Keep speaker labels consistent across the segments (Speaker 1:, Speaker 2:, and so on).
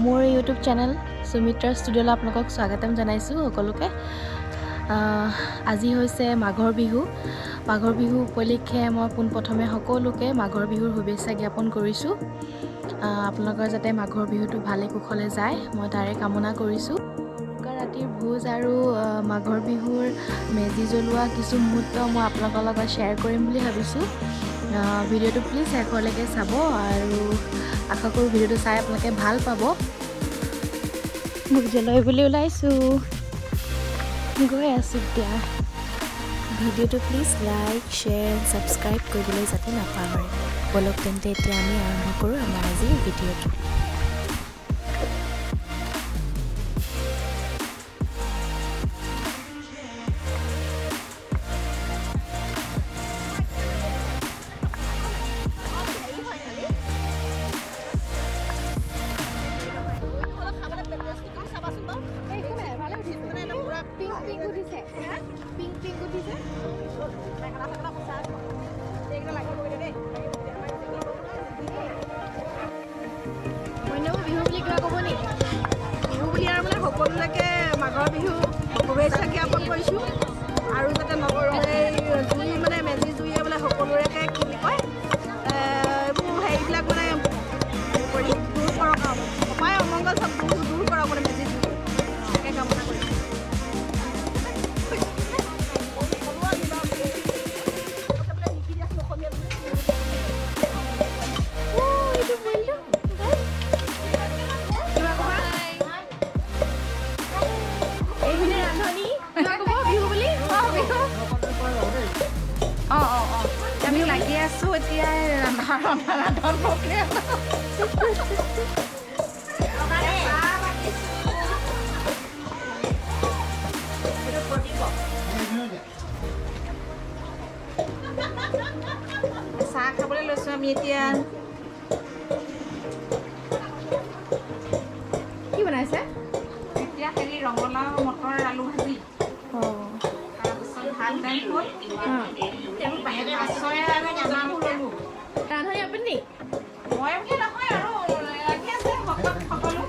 Speaker 1: মোৰ YouTube channel Sumitra ষ্টুডিঅ'লৈ আপোনালোকক স্বাগতম জনাইছোঁ সকলোকে। আজি হৈছে মাঘৰ বিহু। মাঘৰ বিহু উপলক্ষে মই পোনপ্ৰথমে সকলোকে মাঘৰ বিহুৰ শুভেচ্ছা জ্ঞাপন কৰিছোঁ। আপোনালোকৰ যাতে মাঘৰ বিহুটো ভালে কুশলে যায় মই তাৰে কামনা কৰিছোঁ। উৰুকা ৰাতিৰ ভোজ আৰু মাঘৰ বিহুৰ মেজি জ্বলোৱা কিছু মুহূৰ্ত মই আপোনালোকৰ লগত শ্বেয়াৰ কৰিম বুলি ভাবিছোঁ। ভিডিঅ'টো প্লিজ শেষলৈকে চাব আৰু আশা কৰোঁ ভিডিঅ'টো চাই আপোনালোকে ভাল পাব। ভোগ জ্বলাই বুলি ওলাইছোঁ, গৈ আছোঁ এতিয়া। ভিডিঅ'টো প্লিজ লাইক শ্বেয়াৰ ছাবস্ক্ৰাইব কৰিবলৈ যাতে নাপাহৰে। বলক তেন্তে এতিয়া আমি আৰম্ভ কৰোঁ আমাৰ আজিৰ ভিডিঅ'টো।
Speaker 2: বিহু বুলি কিবা ক'ব নেকি? বিহু বুলি আৰু মানে সকলোলৈকে মাঘৰ বিহু শুভেচ্ছা জ্ঞাপন কৰিছোঁ। আৰু যাতে জুই মানে মেজি জুইয়ে বোলে সকলোৰেকে কি বুলি কয় এইবোৰ হেৰিবিলাক মানে দূৰ কৰক আৰু অপায় অমংগল চব দূৰ কৰক মানে মেজি জুই তাকে কামনা কৰিছোঁ। আমি লাগি আছোঁ এতিয়া ৰন্ধন প্ৰক্ৰিয়া। চাহ খাবলৈ লৈছোঁ আমি এতিয়া। কি বনাইছে এতিয়া? হেৰি ৰঙালাও মটৰ আলু ভাজি, তাৰপিছত ভাত দাইল হ'ল। ৰান্ধনি আপুনি? মই বুলি নহয় আৰু লাগি আছে সকলো।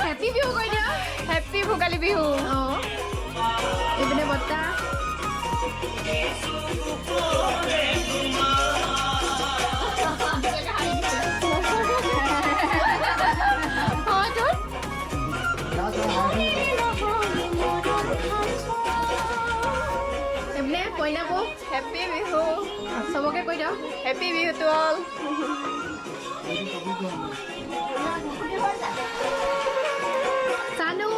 Speaker 2: হেপী বিহু কৈ দিয়া। হেপী ভোগালী বিহু। এইপিনে বৰ্তা এইপিনে কইনাকো হেপী বিহু। চবকে কৈ দিয়ক happy Bihu to all. Chanu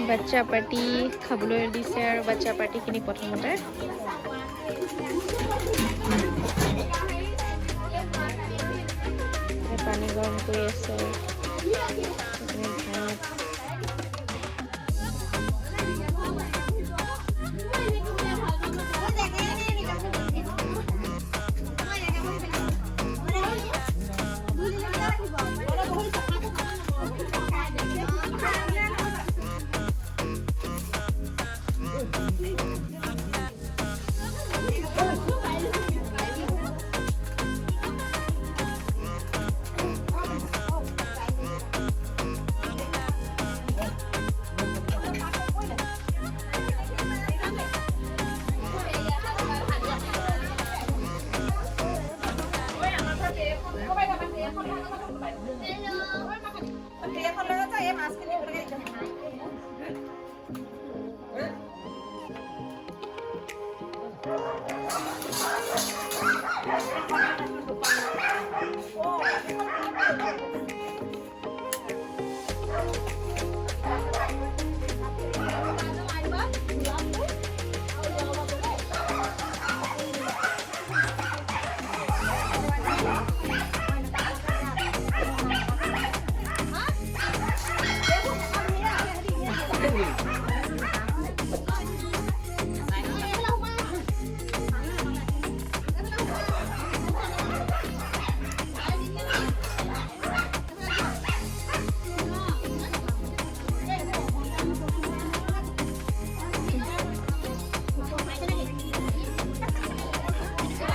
Speaker 2: বাচ্চা পাৰ্টি খাবলৈ দিছে আৰু বাচ্চা পাৰ্টিখিনি প্ৰথমতে পানী গৰম কৰি আছে। ভাত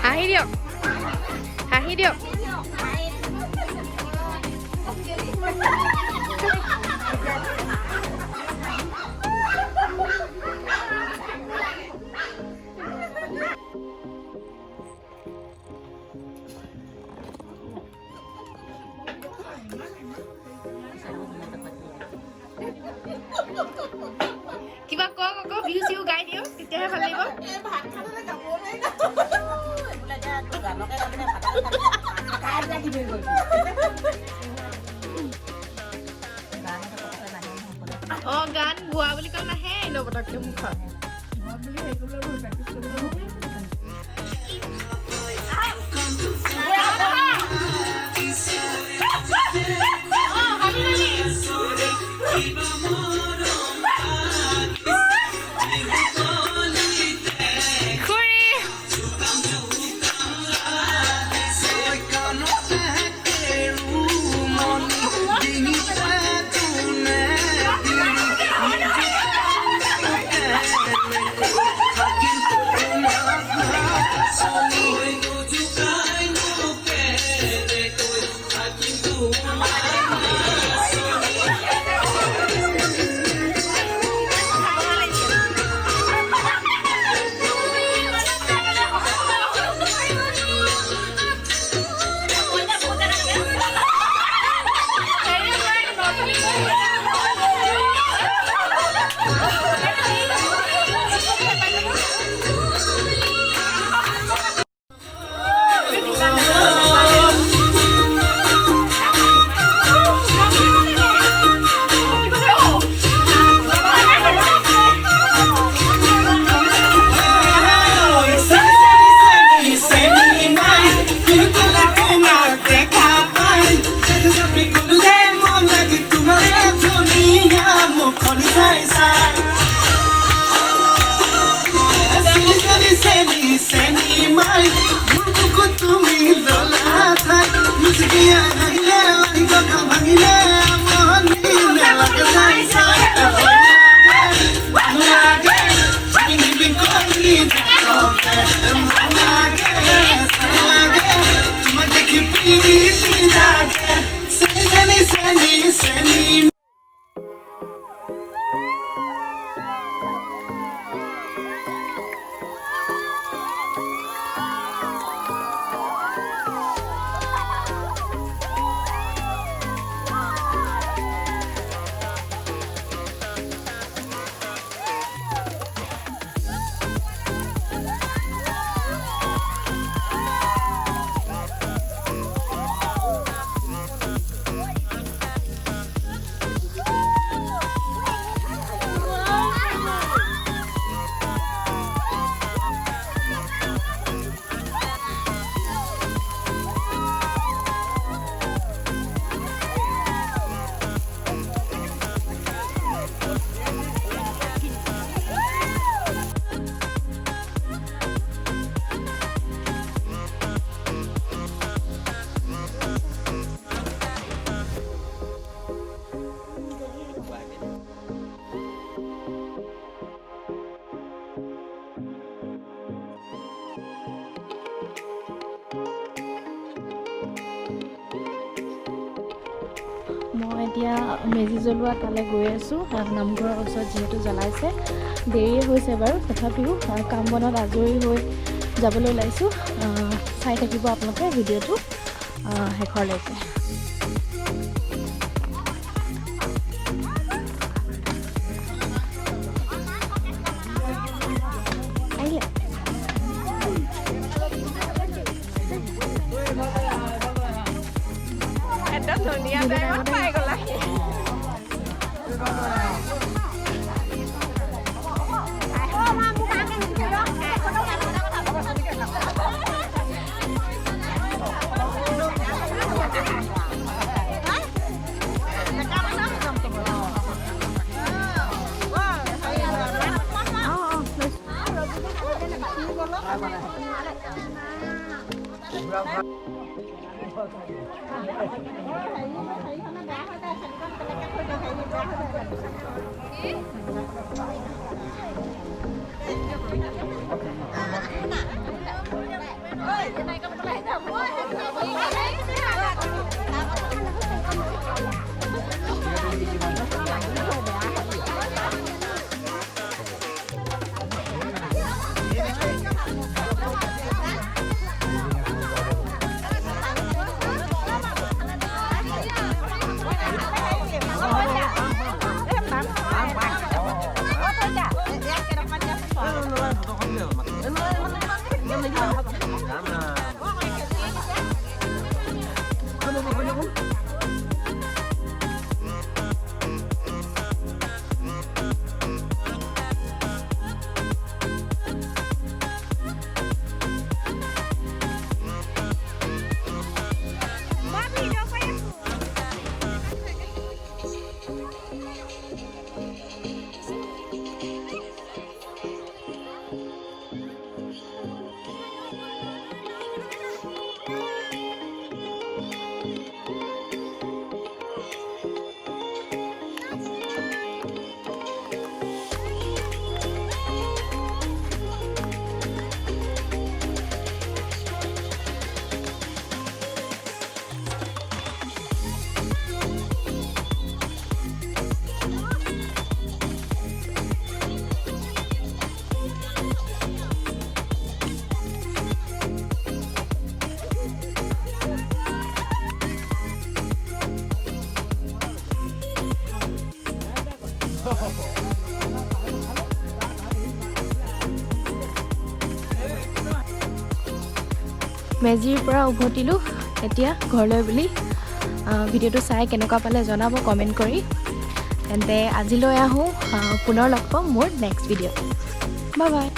Speaker 1: হাঁহি দিয়ক, হাঁহি দিয়ক। কিবা কওক আকৌ, বিহু চিহু গাই দিয়ক, তেতিয়াহে ভাল লাগিব। অঁ গান গোৱা বুলি ক'লে নাহে এনেও পটককৈ মুখত। মই এতিয়া মেজি জ্বলোৱা তালৈ গৈ আছোঁ। নামঘৰৰ ওচৰত যিহেতু জ্বলাইছে, দেৰিয়ে হৈছে বাৰু, তথাপিও কাম বনত আজৰি হৈ যাবলৈ ওলাইছোঁ। চাই থাকিব আপোনালোকে ভিডিঅ'টো। শেষৰলৈকে। আহিলে
Speaker 2: একদম ধুনীয়া টাইমত পাই গ'লা।
Speaker 1: মেজিৰ পৰা উভতিলোঁ এতিয়া ঘৰলৈ বুলি। ভিডিঅ'টো চাই কেনেকুৱা পালে জনাব কমেণ্ট কৰি। তেন্তে আজিলৈ আহোঁ, পুনৰ লগ পাম মোৰ নেক্সট ভিডিঅ'ত। Bye bye.